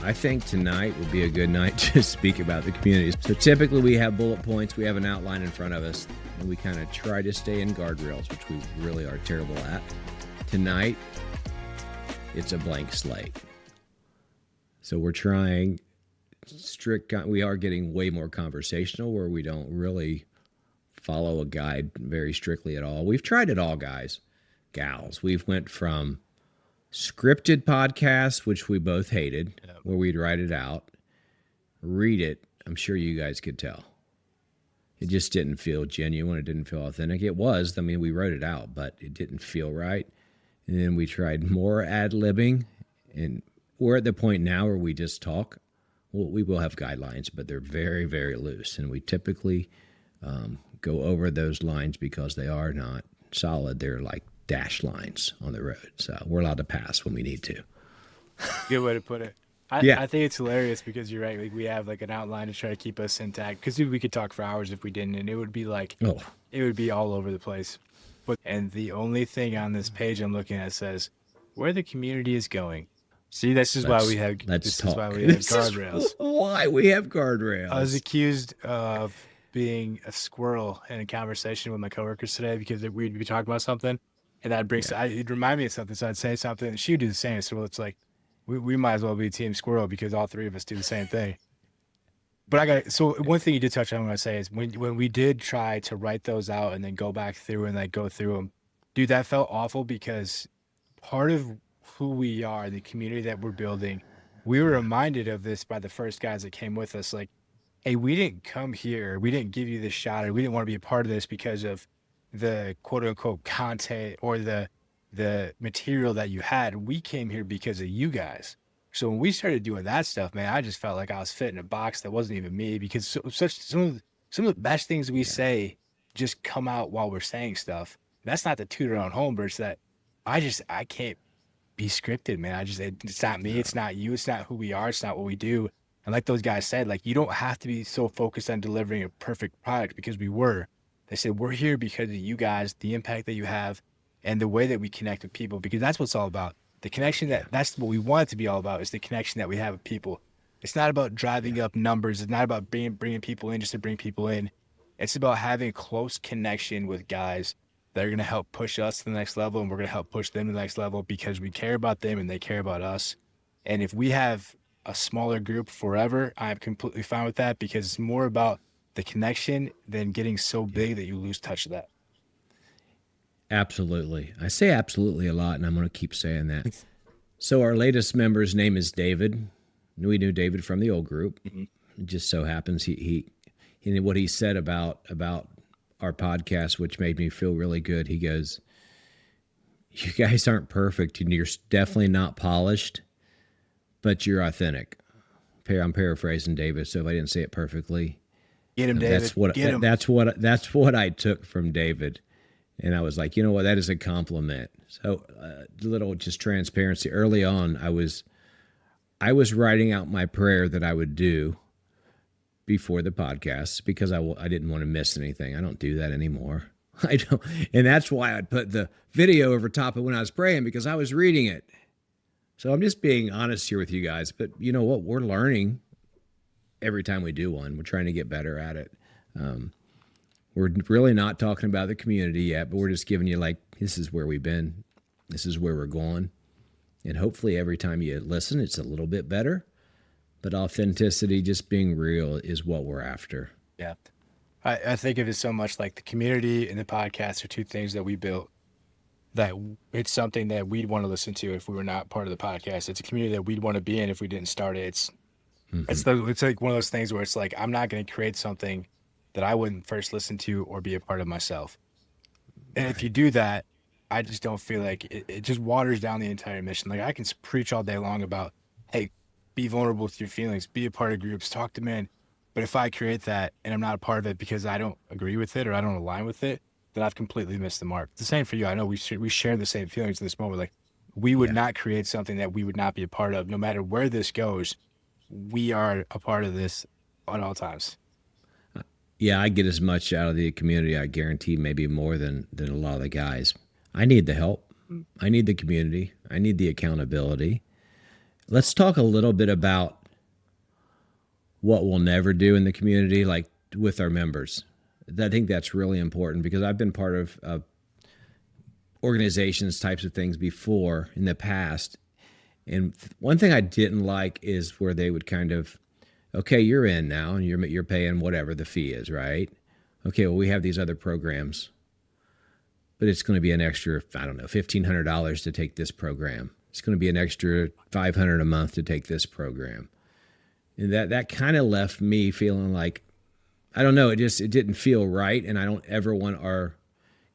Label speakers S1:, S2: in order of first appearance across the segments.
S1: I think tonight would be a good night to speak about the communities. So typically we have bullet points, we have an outline in front of us, and we kind of try to stay in guardrails, which we really are terrible at. Tonight, it's a blank slate. So we're trying we are getting way more conversational where we don't really follow a guide very strictly at all. We've tried it all, guys, gals. We've went from scripted podcasts, which we both hated, where we'd write it out, read it. I'm sure you guys could tell. It just didn't feel genuine. It didn't feel authentic. It was. I mean, we wrote it out, but it didn't feel right. And then we tried more ad-libbing, and we're at the point now where we just talk. Well, we will have guidelines, but they're very, very loose. And we typically go over those lines because they are not solid. They're like dash lines on the road. So we're allowed to pass when we need to.
S2: Good way to put it. I think it's hilarious because you're right. Like, we have like an outline to try to keep us intact, because we could talk for hours if we didn't, and it would be like, it would be all over the place. And the only thing on this page I'm looking at says where the community is going. See, this is why we have guardrails.
S1: Why we have guardrails.
S2: I was accused of being a squirrel in a conversation with my coworkers today because we'd be talking about something, and that brings it reminded me of something. So I'd say something, and she would do the same. So it's like we might as well be Team Squirrel because all three of us do the same thing. But so one thing you did touch on, I'm going to say, is when we did try to write those out and then go back through and like go through them, dude, that felt awful because part of who we are, the community that we're building, we were reminded of this by the first guys that came with us. Like, hey, we didn't come here, we didn't give you this shot, or we didn't want to be a part of this because of the quote unquote content or the material that you had. We came here because of you guys. So when we started doing that stuff, man, I just felt like I was fit in a box that wasn't even me, because some of the best things we say just come out while we're saying stuff. That's not to toot our own home, but it's that I can't be scripted, man. It's not me. It's not you. It's not who we are. It's not what we do. And like those guys said, like, you don't have to be so focused on delivering a perfect product, because we were. They said, we're here because of you guys, the impact that you have, and the way that we connect with people, because that's what it's all about. The connection that's what we want it to be all about, is the connection that we have with people. It's not about driving up numbers. It's not about bringing people in just to bring people in. It's about having a close connection with guys that are going to help push us to the next level, and we're going to help push them to the next level because we care about them and they care about us. And if we have a smaller group forever, I'm completely fine with that, because it's more about the connection than getting so big that you lose touch of that.
S1: Absolutely. I say absolutely a lot, and I'm going to keep saying that. So our latest member's name is David. We knew David from the old group. Mm-hmm. It just so happens he what he said about our podcast, which made me feel really good. He goes, you guys aren't perfect, and you're definitely not polished, but you're authentic. I'm paraphrasing David, so if I didn't say it perfectly.
S2: Get him, David.
S1: That's what I took from David. And I was like, you know what, that is a compliment. So a little just transparency. Early on, I was writing out my prayer that I would do before the podcast, because I didn't want to miss anything. I don't do that anymore. I don't, and that's why I'd put the video over top of when I was praying, because I was reading it. So I'm just being honest here with you guys. But you know what? We're learning every time we do one. We're trying to get better at it. We're really not talking about the community yet, but we're just giving you, like, this is where we've been. This is where we're going. And hopefully every time you listen, it's a little bit better. But authenticity, just being real, is what we're after.
S2: Yeah. I think of it so much like the community and the podcast are two things that we built, that it's something that we'd want to listen to if we were not part of the podcast. It's a community that we'd want to be in if we didn't start it. It's like one of those things where it's like, I'm not going to create something that I wouldn't first listen to or be a part of myself. And if you do that, I just don't feel like it just waters down the entire mission. Like, I can preach all day long about, hey, be vulnerable with your feelings, be a part of groups, talk to men. But if I create that and I'm not a part of it because I don't agree with it or I don't align with it, then I've completely missed the mark. It's the same for you. I know we share the same feelings in this moment. Like, we would not create something that we would not be a part of. No matter where this goes, we are a part of this at all times.
S1: Yeah, I get as much out of the community, I guarantee, maybe more than a lot of the guys. I need the help. I need the community. I need the accountability. Let's talk a little bit about what we'll never do in the community, like with our members. I think that's really important because I've been part of organizations, types of things before in the past. And one thing I didn't like is where they would kind of, okay, you're in now and you're paying whatever the fee is, right? Okay, well, we have these other programs, but it's going to be an extra, I don't know, $1,500 to take this program. It's going to be an extra $500 a month to take this program. And that kind of left me feeling like, I don't know, it didn't feel right. And I don't ever want our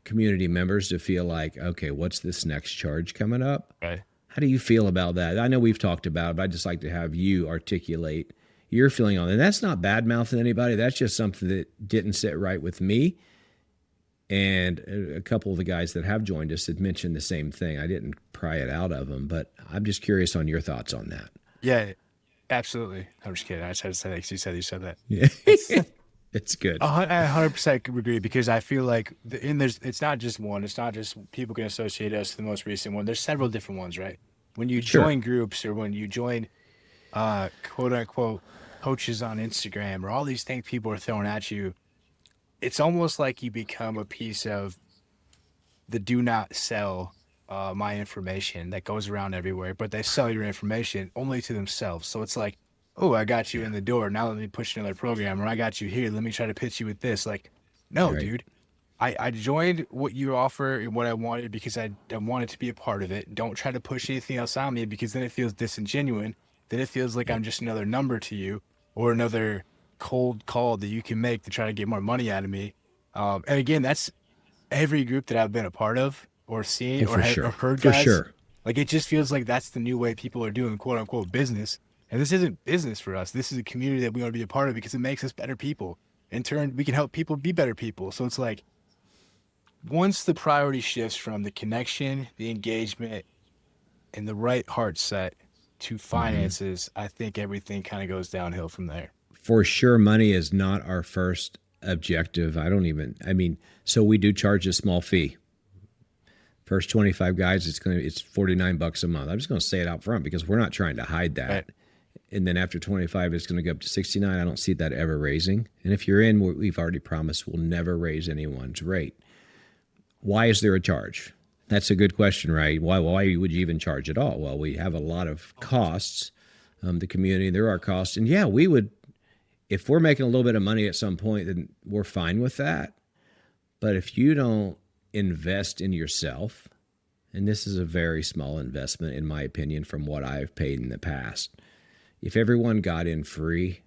S1: community members to feel like, okay, what's this next charge coming up?
S2: Right.
S1: How do you feel about that? I know we've talked about it, but I'd just like to have you articulate your feeling on it. And that's not bad mouthing anybody. That's just something that didn't sit right with me. And a couple of the guys that have joined us had mentioned the same thing. I didn't pry it out of them, but I'm just curious on your thoughts on that.
S2: Yeah, absolutely. I'm just kidding. I just had to say that because you said that.
S1: Yeah. It's good.
S2: I 100% agree because I feel like it's not just one. It's not just people can associate us to the most recent one. There's several different ones, right? When you join groups or when you join quote unquote coaches on Instagram or all these things people are throwing at you, it's almost like you become a piece of the do not sell my information that goes around everywhere, but they sell your information only to themselves. So it's like, oh, I got you in the door. Now let me push another program, or I got you here. Let me try to pitch you with this. Like, no, dude. I joined what you offer and what I wanted because I wanted to be a part of it. Don't try to push anything else on me because then it feels disingenuous. Then it feels like I'm just another number to you or another cold call that you can make to try to get more money out of me. And again, that's every group that I've been a part of or seen or heard guys.
S1: For sure.
S2: Like, it just feels like that's the new way people are doing quote unquote business. And this isn't business for us. This is a community that we want to be a part of because it makes us better people. In turn, we can help people be better people. So it's like, once the priority shifts from the connection, the engagement, and the right heart set to finances, I think everything kind of goes downhill from there.
S1: For sure, money is not our first objective. So we do charge a small fee. First 25 guys, it's $49 a month. I'm just going to say it out front because we're not trying to hide that. Right. And then after 25, it's going to go up to 69. I don't see that ever raising. And if you're in, we've already promised we'll never raise anyone's rate. Why is there a charge? That's a good question, right? Why would you even charge at all? Well, we have a lot of costs. The community, there are costs. And yeah, we would, if we're making a little bit of money at some point, then we're fine with that. But if you don't invest in yourself, and this is a very small investment, in my opinion, from what I've paid in the past. If everyone got in free,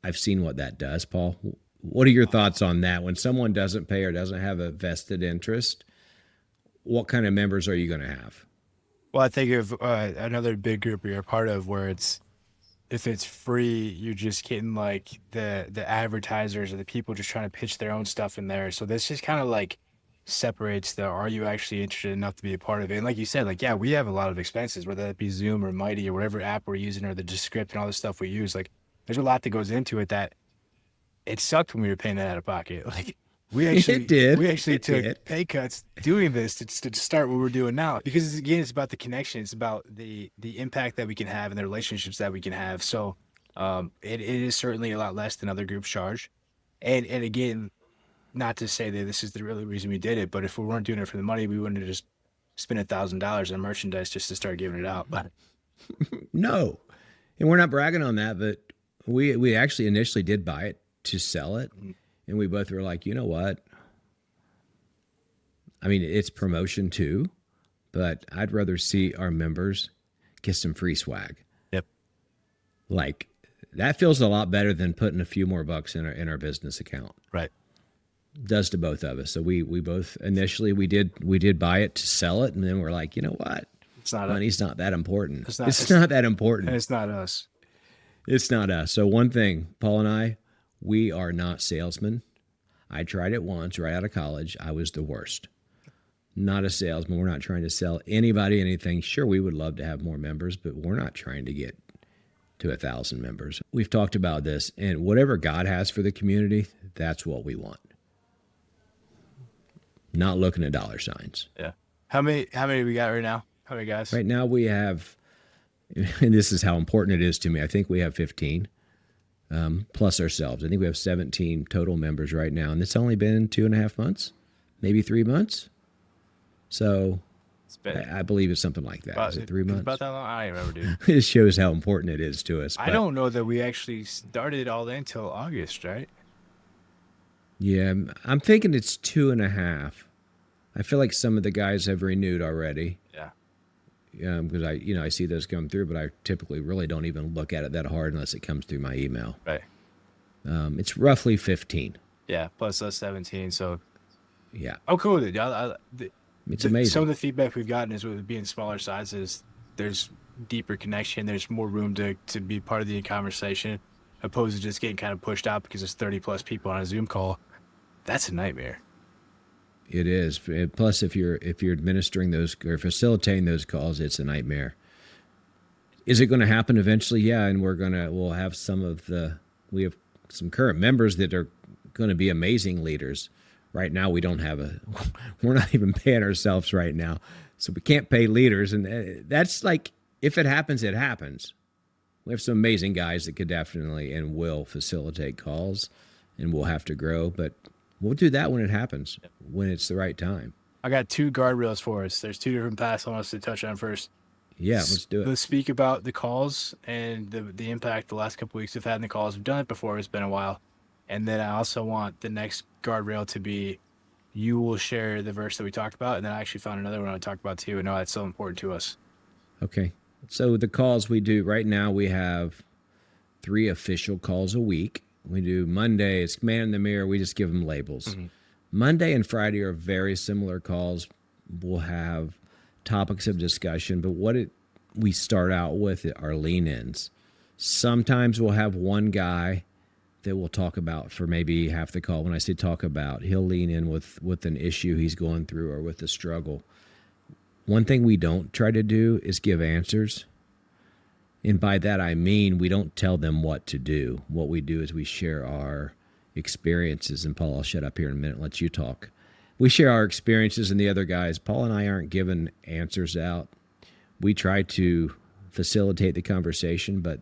S1: I've seen what that does, Paul. What are your thoughts on that? When someone doesn't pay or doesn't have a vested interest, what kind of members are you going to have?
S2: Well, I think of another big group you're a part of where if it's free, you're just getting like the advertisers or the people just trying to pitch their own stuff in there. So this just kind of like separates are you actually interested enough to be a part of it? And like you said, like, yeah, we have a lot of expenses, whether that be Zoom or Mighty or whatever app we're using or the Descript and all the stuff we use. Like, there's a lot that goes into it that it sucked when we were paying that out of pocket. Like, we actually took pay cuts doing this to start what we're doing now, because again, it's about the connection. It's about the impact that we can have and the relationships that we can have. So it is certainly a lot less than other groups charge. And again, not to say that this is the real reason we did it, but if we weren't doing it for the money, we wouldn't have just spent $1,000 on merchandise just to start giving it out. But
S1: no, and we're not bragging on that, but we actually initially did buy it to sell it. And we both were like, you know what? I mean, it's promotion too, but I'd rather see our members get some free swag.
S2: Yep.
S1: Like, that feels a lot better than putting a few more bucks in our business account.
S2: Right.
S1: Does to both of us. So we both initially we did buy it to sell it, and then we're like, you know what? Money's not that important. It's not that important.
S2: And it's not us.
S1: It's not us. So one thing, Paul and I, we are not salesmen. I tried it once right out of college. I was the worst. Not a salesman. We're not trying to sell anybody anything. Sure, we would love to have more members, but we're not trying to get to 1,000 members. We've talked about this, and whatever God has for the community, that's what we want. Not looking at dollar signs.
S2: Yeah. How many we got right now? How many guys?
S1: Right now we have, and this is how important it is to me, I think we have 15. plus ourselves. I think we have 17 total members right now, and it's only been 2.5 months, maybe 3 months. So I believe it's something like that. Is it 3 months?
S2: About that long? I don't remember, dude.
S1: It shows how important it is to us.
S2: I don't know that we actually started all that until August, right?
S1: Yeah, I'm thinking it's 2.5. I feel like some of the guys have renewed already.
S2: Yeah.
S1: Because I see those come through, but I typically really don't even look at it that hard unless it comes through my email.
S2: Right.
S1: It's roughly 15.
S2: Yeah, plus us 17. So.
S1: Yeah.
S2: Oh, cool, dude.
S1: It's amazing.
S2: Some of the feedback we've gotten is with it being smaller sizes, there's deeper connection. There's more room to be part of the conversation, opposed to just getting kind of pushed out because there's 30 plus people on a Zoom call. That's a nightmare.
S1: It is. Plus, if you're administering those or facilitating those calls, it's a nightmare. Is it going to happen eventually? Yeah, and we'll have we have some current members that are going to be amazing leaders. Right now, we're not even paying ourselves right now, so we can't pay leaders, and that's like, if it happens, it happens. We have some amazing guys that could definitely and will facilitate calls, and we'll have to grow, but we'll do that when it happens, when it's the right time.
S2: I got 2 guardrails for us. There's 2 different paths I want us to touch on first.
S1: Yeah, let's do it.
S2: Let's speak about the calls and the impact the last couple weeks have had in the calls. We've done it before. It's been a while. And then I also want the next guardrail to be, you will share the verse that we talked about. And then I actually found another one I talked about too. And no, that's so important to us.
S1: Okay. So the calls we do right now, we have 3 official calls a week. We do Monday, it's Man in the Mirror. We just give them labels. Mm-hmm. Monday and Friday are very similar calls. We'll have topics of discussion, but we start out with are lean-ins. Sometimes we'll have one guy that we'll talk about for maybe half the call. When I say talk about, he'll lean in with an issue he's going through or with a struggle. One thing we don't try to do is give answers. And by that, I mean, we don't tell them what to do. What we do is we share our experiences. And Paul, I'll shut up here in a minute and let you talk. We share our experiences, and the other guys, Paul and I aren't giving answers out. We try to facilitate the conversation, but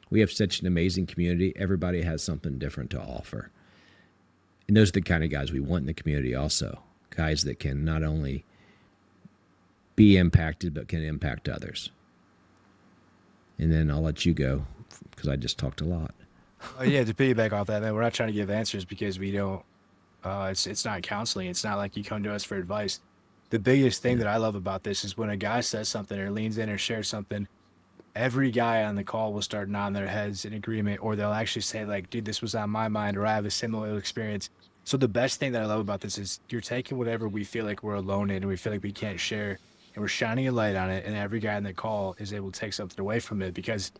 S1: we have such an amazing community. Everybody has something different to offer. And those are the kind of guys we want in the community also. Guys that can not only be impacted, but can impact others. And then I'll let you go because I just talked a lot.
S2: Oh, yeah, to piggyback off that, man, we're not trying to give answers because we don't, it's not counseling. It's not like you come to us for advice. The biggest thing that I love about this is when a guy says something or leans in or shares something, every guy on the call will start nodding their heads in agreement, or they'll actually say like, dude, this was on my mind, or I have a similar experience. So the best thing that I love about this is you're taking whatever we feel like we're alone in and we feel like we can't share, and we're shining a light on it, and every guy on the call is able to take something away from it, because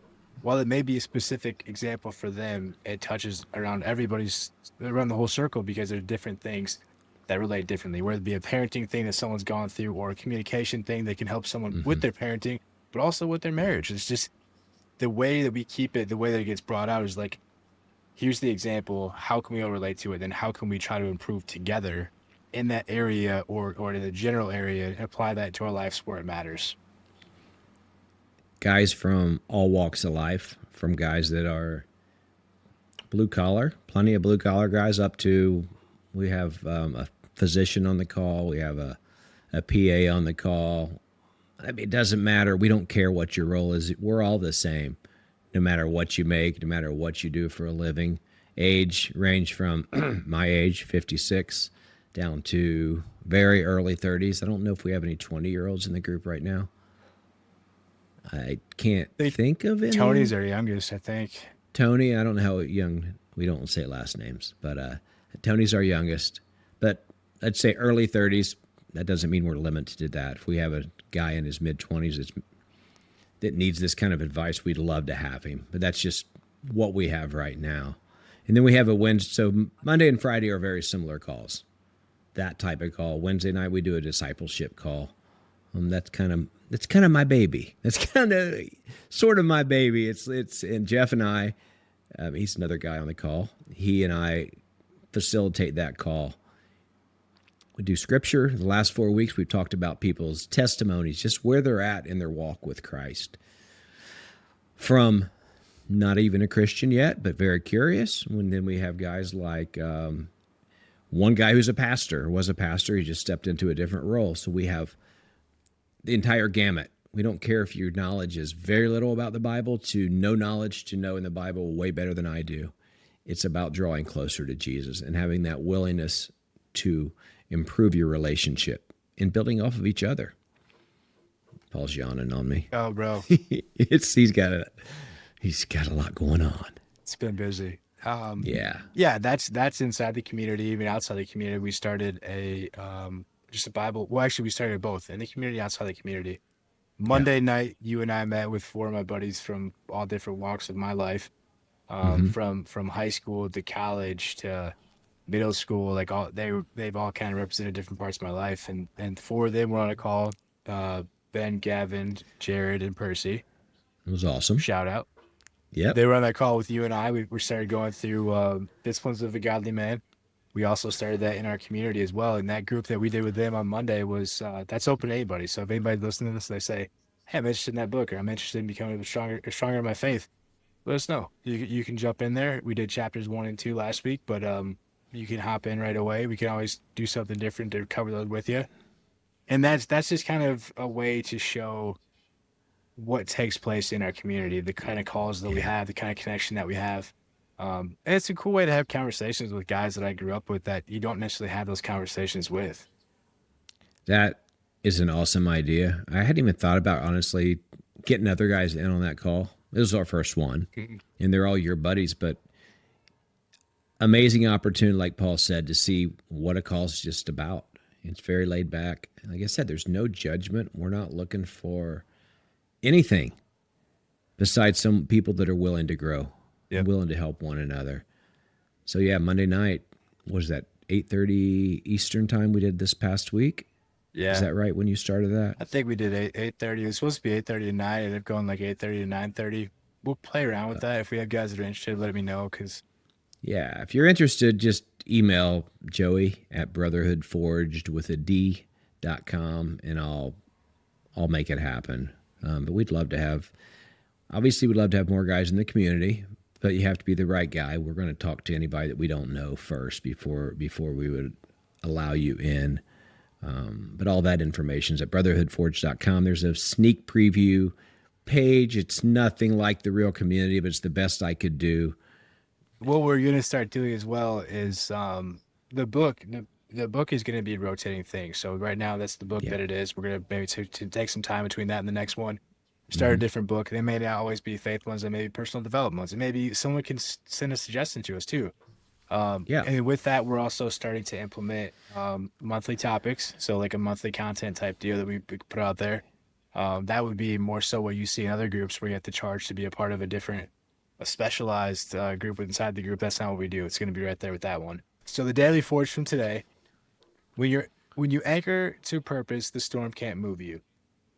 S2: while it may be a specific example for them, it touches around around the whole circle, because there's different things that relate differently, whether it be a parenting thing that someone's gone through or a communication thing that can help someone with their parenting, but also with their marriage. It's just the way that we keep it, the way that it gets brought out is like, here's the example. How can we all relate to it? Then how can we try to improve together in that area or in the general area and apply that to our lives where it matters?
S1: Guys from all walks of life, from guys that are blue collar, plenty of blue collar guys, up to, we have a physician on the call. We have a PA on the call. I mean, it doesn't matter. We don't care what your role is. We're all the same, no matter what you make, no matter what you do for a living. Age range from my age, 56, down to very early 30s. I don't know if we have any 20-year-olds in the group right now. I can't think of any.
S2: Tony's our youngest, I think.
S1: Tony, I don't know how young, we don't say last names, but Tony's our youngest. But I'd say early 30s. That doesn't mean we're limited to that. If we have a guy in his mid-20s that needs this kind of advice, we'd love to have him. But that's just what we have right now. And then we have a Wednesday. So Monday and Friday are very similar calls. That type of call. Wednesday night we do a discipleship call. That's kind of my baby. That's kind of sort of my baby. It's and Jeff and I, he's another guy on the call. He and I facilitate that call. We do scripture. The last 4 weeks, we've talked about people's testimonies, just where they're at in their walk with Christ. From not even a Christian yet, but very curious. And then we have guys like one guy who's a pastor, was a pastor. He just stepped into a different role. So we have the entire gamut. We don't care if your knowledge is very little about the Bible to no knowledge to know in the Bible way better than I do. It's about drawing closer to Jesus and having that willingness to improve your relationship and building off of each other. Paul's yawning on me.
S2: Oh, bro.
S1: He's got a lot going on.
S2: It's been busy.
S1: Yeah,
S2: that's inside the community. Even outside the community, we started just a Bible. Well, actually, we started both in the community, outside the community. Monday night, you and I met with 4 of my buddies from all different walks of my life, from high school to college to middle school. Like they've all kind of represented different parts of my life, and 4 of them were on a call. Ben, Gavin, Jared, and Percy.
S1: It was awesome.
S2: Shout out.
S1: Yeah,
S2: they were on that call with you and I. We started going through Disciplines of a Godly Man. We also started that in our community as well. And that group that we did with them on Monday was that's open to anybody. So if anybody listening to this, they say, "Hey, I'm interested in that book," or "I'm interested in becoming stronger in my faith," let us know. You can jump in there. We did chapters 1 and 2 last week, but you can hop in right away. We can always do something different to cover those with you. And that's just kind of a way to show what takes place in our community, the kind of calls that we have, the kind of connection that we have. And it's a cool way to have conversations with guys that I grew up with that you don't necessarily have those conversations with.
S1: That is an awesome idea. I hadn't even thought about, honestly, getting other guys in on that call. This was our first one, and they're all your buddies, but amazing opportunity, like Paul said, to see what a call's just about. It's very laid back. Like I said, there's no judgment. We're not looking for anything besides some people that are willing to grow, willing to help one another. So yeah, Monday night, what was that, 8:30 Eastern time we did this past week?
S2: Yeah.
S1: Is that right when you started that?
S2: I think we did 8:30. It was supposed to be 8:30 to 9. It ended up going like 8:30 to 9:30. We'll play around with that. If we have guys that are interested, let me know.
S1: Yeah, if you're interested, just email Joey at brotherhoodforged.com, and I'll make it happen. But we'd love to have more guys in the community, but you have to be the right guy. We're going to talk to anybody that we don't know first before we would allow you in. But all that information is at brotherhoodforged.com. There's a sneak preview page. It's nothing like the real community, but it's the best I could do.
S2: What we're going to start doing as well is the book. The book is going to be a rotating thing. So right now, that's the book that it is. We're going to maybe to take some time between that and the next one. Start a different book. They may not always be faith ones. They may be personal development ones. And maybe someone can send a suggestion to us too. And with that, we're also starting to implement monthly topics. So like a monthly content type deal that we put out there. That would be more so what you see in other groups where you have to charge to be a part of a specialized group inside the group. That's not what we do. It's going to be right there with that one. So the daily forge from today, when you anchor to purpose, the storm can't move you.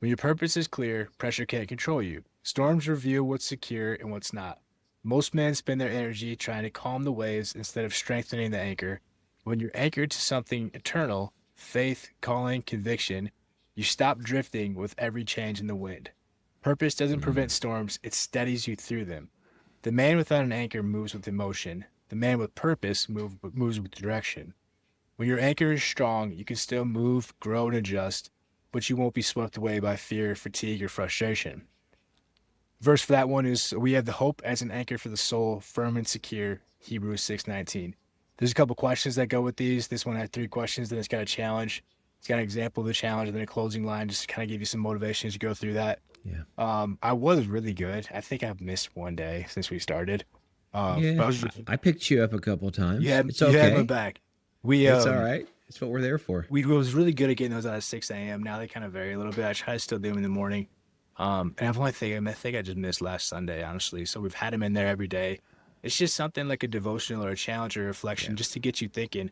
S2: When your purpose is clear, pressure can't control you. Storms reveal what's secure and what's not. Most men spend their energy trying to calm the waves instead of strengthening the anchor. When you're anchored to something eternal, faith, calling, conviction, you stop drifting with every change in the wind. Purpose doesn't prevent storms, it steadies you through them. The man without an anchor moves with emotion. The man with purpose moves with direction. When your anchor is strong, you can still move, grow, and adjust, but you won't be swept away by fear, fatigue, or frustration. Verse for that one is, we have the hope as an anchor for the soul, firm and secure, Hebrews 6:19. There's a couple questions that go with these. This one had 3 questions, then it's got a challenge. It's got an example of the challenge, and then a closing line, just to kind of give you some motivation as you go through that.
S1: Yeah.
S2: I was really good. I think I've missed one day since we started.
S1: I picked you up a couple of times.
S2: It's okay. You had my back.
S1: It's all right. It's what we're there for.
S2: We was really good at getting those out at 6 a.m. Now they kind of vary a little bit. I try to still do them in the morning. And I think I just missed last Sunday, honestly. So we've had them in there every day. It's just something like a devotional or a challenge or reflection just to get you thinking.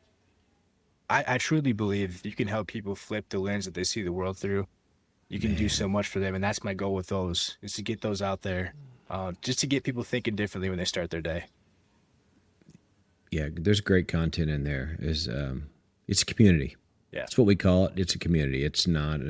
S2: I truly believe you can help people flip the lens that they see the world through. You can do so much for them, and that's my goal with those, is to get those out there, just to get people thinking differently when they start their day.
S1: Yeah, there's great content in there. It's a community. Yeah, that's what we call it. It's a community. It's not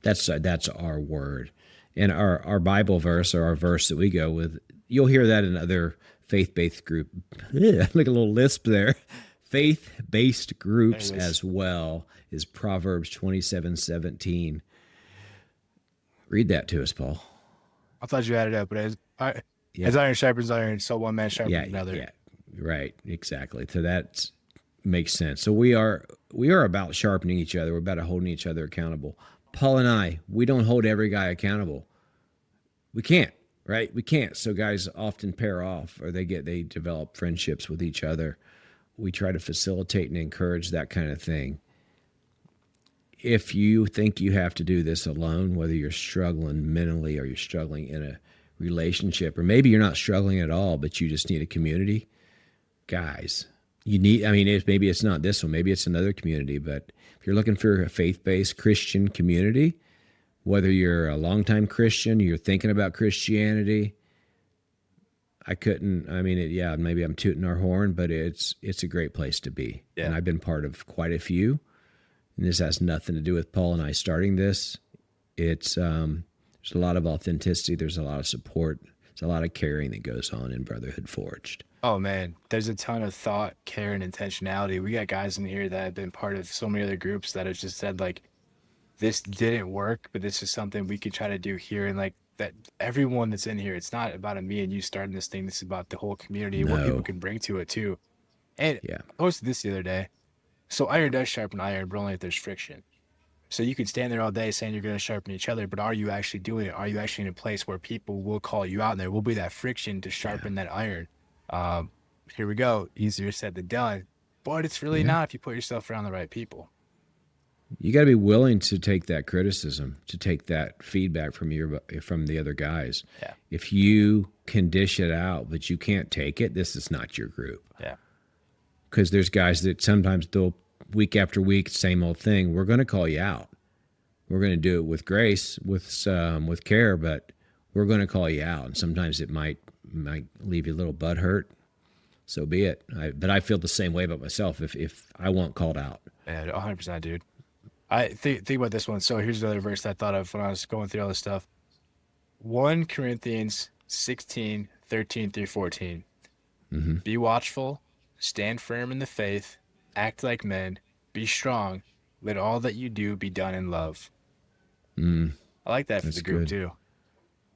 S1: that's our word. And our Bible verse, or our verse that we go with, you'll hear that in other faith-based group. Like a little lisp there. Faith-based
S2: There
S1: groups
S2: it is.
S1: as well, is Proverbs 27:17. Read that to us, Paul.
S2: I thought you had it up, but
S1: Yeah.
S2: as iron sharpens iron, so one man sharpens
S1: Yeah,
S2: another.
S1: yeah. Right, exactly. So that makes sense. So we are about sharpening each other. We're about holding each other accountable. Paul and I, we don't hold every guy accountable. We can't, right? We can't. So guys often pair off, or they develop friendships with each other. We try to facilitate and encourage that kind of thing. If you think you have to do this alone, whether you're struggling mentally or you're struggling in a relationship, or maybe you're not struggling at all, but you just need a community, guys, maybe it's not this one, maybe it's another community, but if you're looking for a faith-based Christian community, whether you're a longtime Christian, you're thinking about Christianity, maybe I'm tooting our horn, but it's a great place to be.
S2: Yeah.
S1: And I've been part of quite a few. And this has nothing to do with Paul and I starting this. It's there's a lot of authenticity. There's a lot of support. There's a lot of caring that goes on in Brotherhood Forged.
S2: Oh man, there's a ton of thought, care, and intentionality. We got guys in here that have been part of so many other groups that have just said like, this didn't work, but this is something we could try to do here. And like that, everyone that's in here, it's not about a me and you starting this thing. This is about the whole community and what people can bring to it too. And
S1: Yeah.
S2: I posted this the other day. So iron does sharpen iron, but only if there's friction. So you can stand there all day saying you're going to sharpen each other, but are you actually doing it? Are you actually in a place where people will call you out and there will be that friction to sharpen that iron? Here we go. Easier said than done, but it's really not if you put yourself around the right people.
S1: You got to be willing to take that criticism, to take that feedback from the other guys.
S2: Yeah.
S1: If you can dish it out, but you can't take it, this is not your group.
S2: Yeah.
S1: Because there's guys that sometimes they'll, week after week, same old thing. We're going to call you out. We're going to do it with grace, with care, but we're going to call you out. And sometimes it might leave you a little butthurt. So be it. But I feel the same way about myself if I want called out.
S2: Yeah, 100%, dude. I think about this one. So here's another verse I thought of when I was going through all this stuff. 1 Corinthians 16:13-14.
S1: Mm-hmm.
S2: Be watchful, stand firm in the faith, act like men, be strong, let all that you do be done in love. I like that for the group too.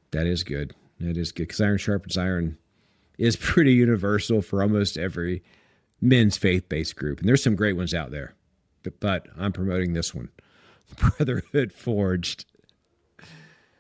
S1: That is good. That is good, because iron sharpens iron is pretty universal for almost every men's faith-based group. And there's some great ones out there, but I'm promoting this one, Brotherhood Forged.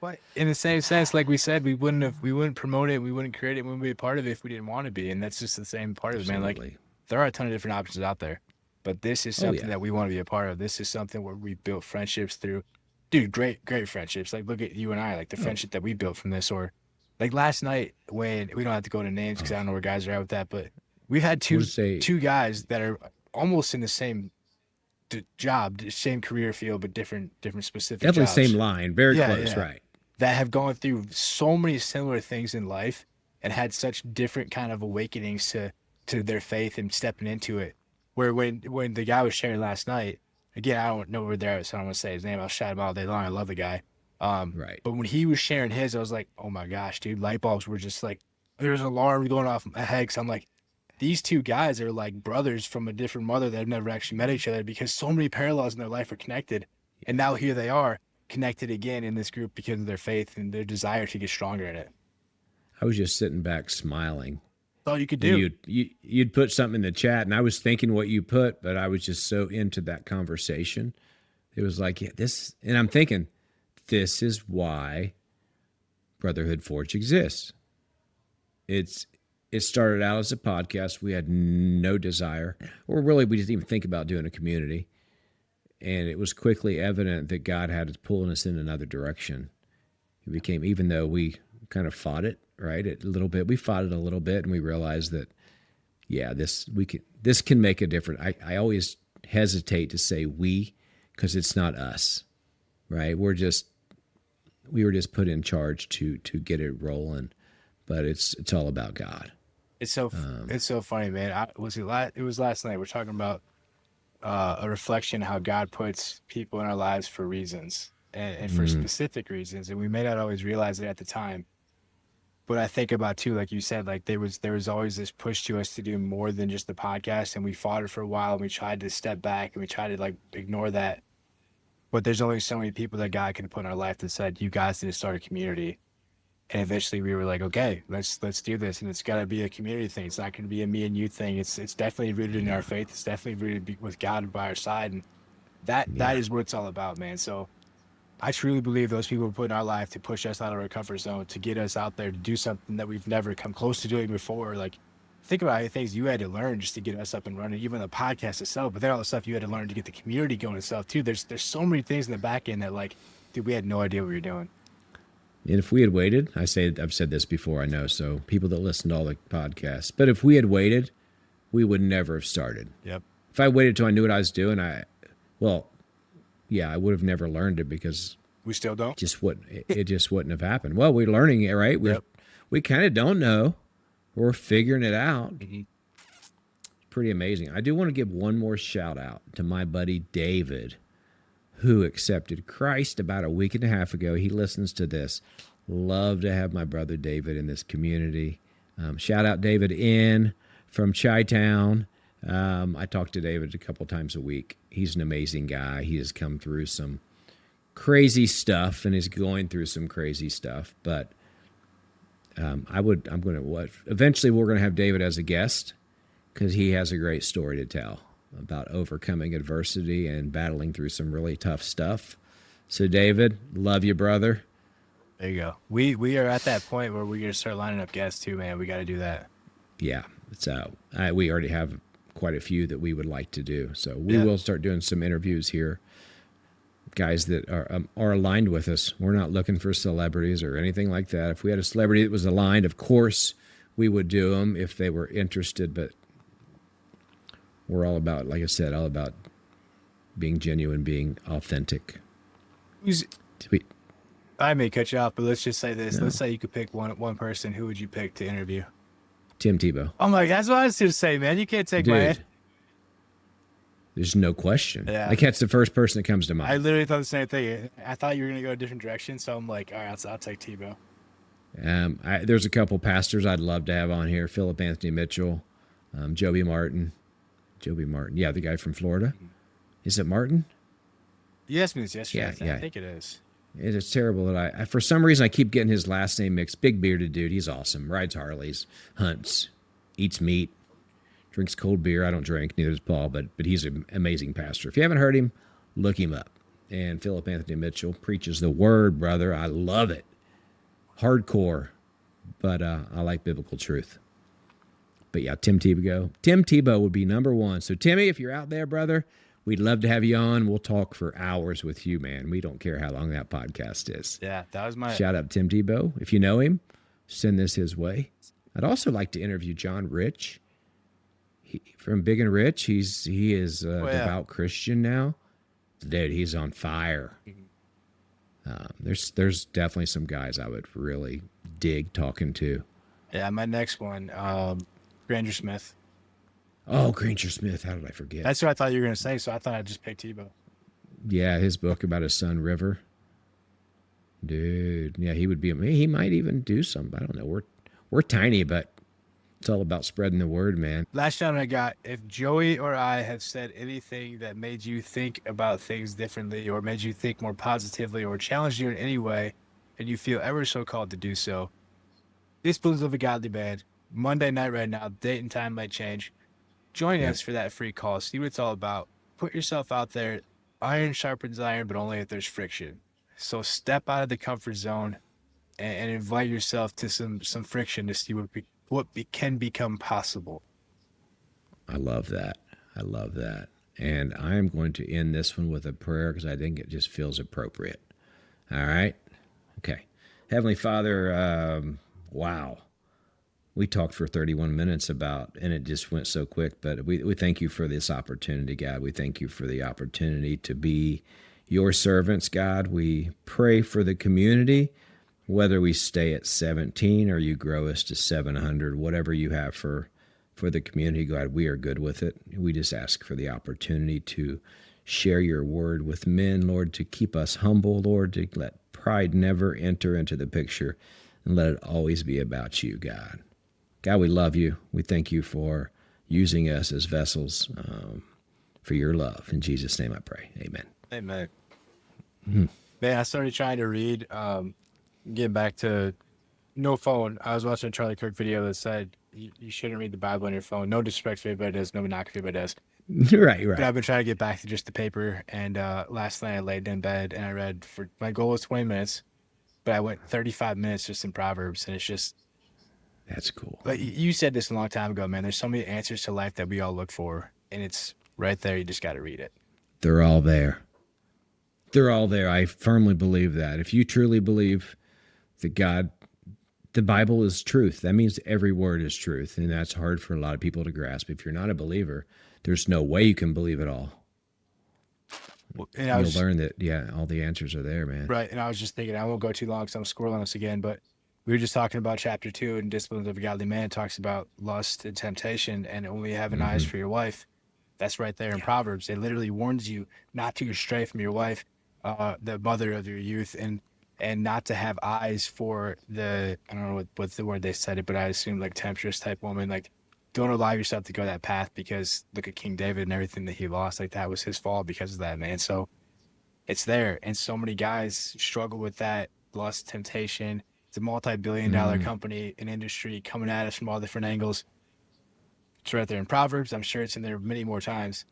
S2: But in the same sense, like we said, we wouldn't promote it, we wouldn't create it, we wouldn't be a part of it if we didn't want to be. And that's just the same part of it, man. Like there are a ton of different options out there, but this is something that we want to be a part of. This is something where we built friendships through, dude, great friendships. Like look at you and I, like the friendship that we built from this. Or like last night, when we don't have to go to names because I don't know where guys are at with that, but we've had two guys that are almost in the same job, same career field, but different specific
S1: definitely
S2: jobs.
S1: Same line, very close, right?
S2: That have gone through so many similar things in life and had such different kind of awakenings to their faith and stepping into it. Where when the guy was sharing last night, again, I don't know where they're at, so I don't want to say his name. I'll shout him all day long. I love the guy.
S1: Right.
S2: But when he was sharing his, I was like, oh my gosh, dude, light bulbs were just like, there's an alarm going off in my head. So I'm like, these two guys are like brothers from a different mother that have never actually met each other because so many parallels in their life are connected. And now here they are connected again in this group because of their faith and their desire to get stronger in it.
S1: I was just sitting back smiling.
S2: That's all you could do.
S1: You'd put something in the chat, and I was thinking what you put, but I was just so into that conversation. It was like, yeah, this, and I'm thinking, this is why Brotherhood Forge exists. It started out as a podcast. We had no desire, or really we didn't even think about doing a community. And it was quickly evident that God had pulling us in another direction. It became, even though we kind of fought it, right? We fought it a little bit, and we realized that, yeah, this can make a difference. I always hesitate to say we, because it's not us, right? We were just put in charge to get it rolling, but it's all about God.
S2: It's so funny, man. It was last night. We're talking about a reflection how God puts people in our lives for reasons. and for specific reasons, and we may not always realize it at the time. But I think about too, like you said, like there was always this push to us to do more than just the podcast, and we fought it for a while, and we tried to step back and we tried to like ignore that. But there's only so many people that God can put in our life that said, you guys need to start a community. And eventually we were like, okay, let's do this. And it's got to be a community thing. It's not going to be a me and you thing. It's definitely rooted in our faith. It's definitely rooted with God by our side. And that is what it's all about, man. So I truly believe those people put in our life to push us out of our comfort zone, to get us out there to do something that we've never come close to doing before. Like, think about the things you had to learn just to get us up and running, even the podcast itself, but then all the stuff you had to learn to get the community going itself too. There's so many things in the back end that, like, dude, we had no idea what we were doing.
S1: And if we had waited, I've said this before, I know, so people that listen to all the podcasts, but if we had waited, we would never have started.
S2: Yep.
S1: If I waited till I knew what I was doing, I would have never learned it, because
S2: we still don't.
S1: It just wouldn't have happened. Well, we're learning it, right? We kind of don't know. We're figuring it out.
S2: Mm-hmm.
S1: Pretty amazing. I do want to give one more shout out to my buddy David, who accepted Christ about a week and a half ago. He listens to this. Love to have my brother David in this community. Shout out David from Chi-Town. I talk to David a couple times a week. He's an amazing guy. He has come through some crazy stuff and is going through some crazy stuff. But eventually we're going to have David as a guest, because he has a great story to tell about overcoming adversity and battling through some really tough stuff. So David, love you, brother.
S2: There you go. We are at that point where we're going to start lining up guests too, man. We got to do that. Yeah.
S1: So we already have quite a few that we would like to do. So we will start doing some interviews here. Guys that are aligned with us. We're not looking for celebrities or anything like that. If we had a celebrity that was aligned, of course we would do them if they were interested, but we're all about, like I said, all about being genuine, being authentic.
S2: I may cut you off, but let's just say this. No. Let's say you could pick one person. Who would you pick to interview?
S1: Tim Tebow.
S2: Oh my God, that's what I was going to say, man. You can't take my head.
S1: There's no question. Yeah. Like, that's the first person that comes to mind.
S2: I literally thought the same thing. I thought you were going to go a different direction, so I'm like, all right, I'll take Tebow.
S1: There's a couple pastors I'd love to have on here. Philip Anthony Mitchell, Joby Martin. Yeah, the guy from Florida. Is it Martin?
S2: You asked me this yesterday. I think it is.
S1: It is terrible that I for some reason I keep getting his last name mixed. Big bearded dude. He's awesome. Rides Harleys, hunts, eats meat, drinks cold beer. I don't drink, neither does Paul, but he's an amazing pastor. If you haven't heard him, look him up. And Philip Anthony Mitchell preaches the word, brother. I love it. Hardcore, but I like biblical truth. But yeah, Tim Tebow would be number one. So Timmy, if you're out there, brother, we'd love to have you on. We'll talk for hours with you, man. We don't care how long that podcast is.
S2: Yeah, that was my...
S1: Shout out Tim Tebow. If you know him, send this his way. I'd also like to interview John Rich. From Big and Rich. He is a devout Christian now. Dude, he's on fire. There's definitely some guys I would really dig talking to.
S2: Yeah, my next one, Granger Smith.
S1: Oh, Granger Smith. How did I forget?
S2: That's what I thought you were going to say, so I thought I'd just pick Tebow.
S1: Yeah, his book about his son, River. Dude, yeah, he would be. He might even do some. I don't know. We're tiny, but it's all about spreading the word, man.
S2: Last time I got, if Joey or I have said anything that made you think about things differently or made you think more positively or challenged you in any way, and you feel ever so called to do so, Disciplines of a Godly Man, Monday night right now, date and time might change. Join us for that free call. See what it's all about. Put yourself out there. Iron sharpens iron, but only if there's friction. So step out of the comfort zone and invite yourself to some friction to see what can become possible.
S1: I love that. And I am going to end this one with a prayer because I think it just feels appropriate. All right? Okay. Heavenly Father, wow. We talked for 31 minutes and it just went so quick, but we thank you for this opportunity, God. We thank you for the opportunity to be your servants, God. We pray for the community, whether we stay at 17 or you grow us to 700, whatever you have for the community, God, we are good with it. We just ask for the opportunity to share your word with men, Lord, to keep us humble, Lord, to let pride never enter into the picture, and let it always be about you, God. God, we love you. We thank you for using us as vessels for your love. In Jesus' name I pray. Amen.
S2: Amen.
S1: Hmm.
S2: Man, I started trying to read, getting back to no phone. I was watching a Charlie Kirk video that said you shouldn't read the Bible on your phone. No disrespect to anybody does, no knock if anybody does.
S1: Right.
S2: But I've been trying to get back to just the paper. And last night I laid in bed and I read, for my goal was 20 minutes, but I went 35 minutes just in Proverbs. And it's just,
S1: that's cool.
S2: like you said this a long time ago, man. There's so many answers to life that we all look for. And it's right there. You just got to read it.
S1: They're all there. They're all there. I firmly believe that. If you truly believe that God, the Bible is truth, that means every word is truth. And that's hard for a lot of people to grasp. If you're not a believer, there's no way you can believe it all.
S2: And
S1: you'll learn that, yeah, all the answers are there, man.
S2: Right. And I was just thinking, I won't go too long because I'm scrolling this again, but we were just talking about chapter 2 in Disciplines of a Godly Man. It talks about lust and temptation and only having eyes for your wife. That's right there in Proverbs. It literally warns you not to stray from your wife, the mother of your youth, and not to have eyes for the, I don't know what's the word they said it, but I assume like temptress type woman. Like, don't allow yourself to go that path, because look at King David and everything that he lost. Like, that was his fault because of that, man. So it's there. And so many guys struggle with that lust, temptation. It's a multi-billion-dollar company, an industry coming at us from all different angles. It's right there in Proverbs. I'm sure it's in there many more times.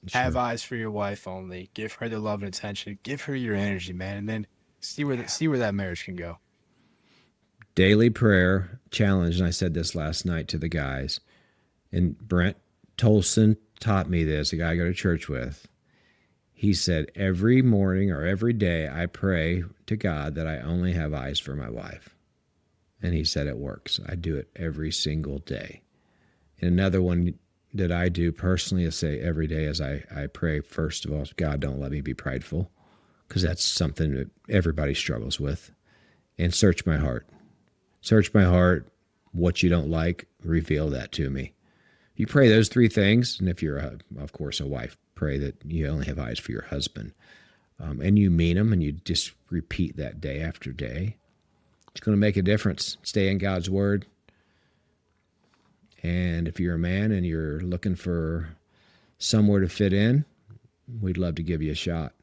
S2: Sure. Have eyes for your wife only. Give her the love and attention. Give her your energy, man, and then see where that marriage can go.
S1: Daily prayer challenge, and I said this last night to the guys, and Brent Tolson taught me this, the guy I go to church with. He said, every morning or every day I pray to God that I only have eyes for my wife. And he said it works. I do it every single day. And another one that I do personally is say every day as I pray, first of all, God, don't let me be prideful, because that's something that everybody struggles with. And search my heart. Search my heart. What you don't like, reveal that to me. You pray those 3 things, and if you're, of course, a wife, pray that you only have eyes for your husband. And you mean them, and you just repeat that day after day. It's going to make a difference. Stay in God's word. And if you're a man and you're looking for somewhere to fit in, we'd love to give you a shot.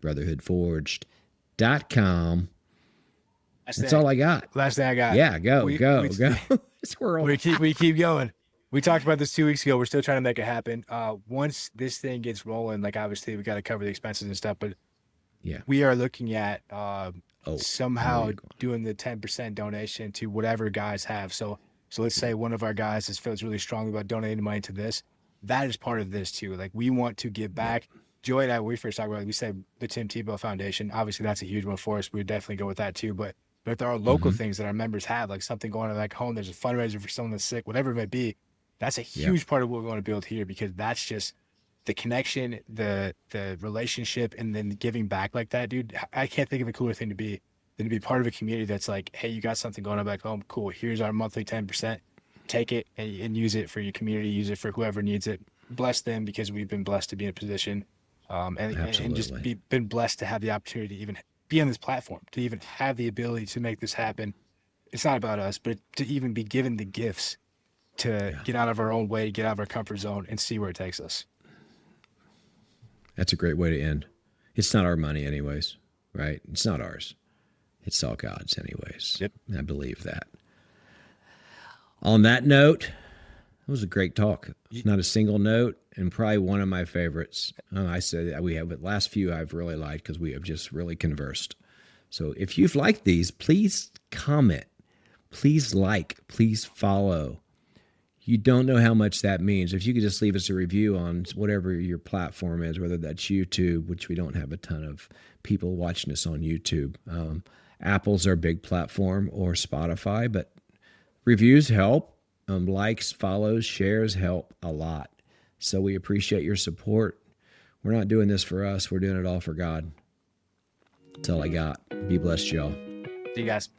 S1: BrotherhoodForged.com. That's all I got.
S2: Last thing I got.
S1: Yeah, go. Squirrel.
S2: We keep going. We talked about this 2 weeks ago. We're still trying to make it happen. Once this thing gets rolling, like obviously we got to cover the expenses and stuff, but yeah, we are looking at somehow doing the 10% donation to whatever guys have. So let's say one of our guys feels really strongly about donating money to this. That is part of this too. Like, we want to give back. Joey and I, when we first talked about it, we said the Tim Tebow Foundation. Obviously, that's a huge one for us. We would definitely go with that too. But if there are local things that our members have, like something going on like home, there's a fundraiser for someone that's sick, whatever it may be, that's a huge part of what we want to build here, because that's just the connection, the relationship, and then giving back like that, dude. I can't think of a cooler thing to be than to be part of a community that's like, hey, you got something going on back home. Cool. Here's our monthly 10%. Take it and use it for your community. Use it for whoever needs it. Bless them, because we've been blessed to be in a position, and just been blessed to have the opportunity to even be on this platform, to even have the ability to make this happen. It's not about us, but to even be given the gifts to get out of our own way, get out of our comfort zone, and see where it takes us.
S1: That's a great way to end. It's not our money anyways, right? It's not ours. It's all God's anyways.
S2: Yep.
S1: I believe that. On that note, it was a great talk. Not a single note, and probably one of my favorites. I said that we have the last few I've really liked, because we have just really conversed. So if you've liked these, please comment, please like, please follow. You don't know how much that means. If you could just leave us a review on whatever your platform is, whether that's YouTube, which we don't have a ton of people watching us on YouTube. Apple's our big platform, or Spotify, but reviews help. Likes, follows, shares help a lot. So we appreciate your support. We're not doing this for us. We're doing it all for God. That's all I got. Be blessed, y'all.
S2: See you guys.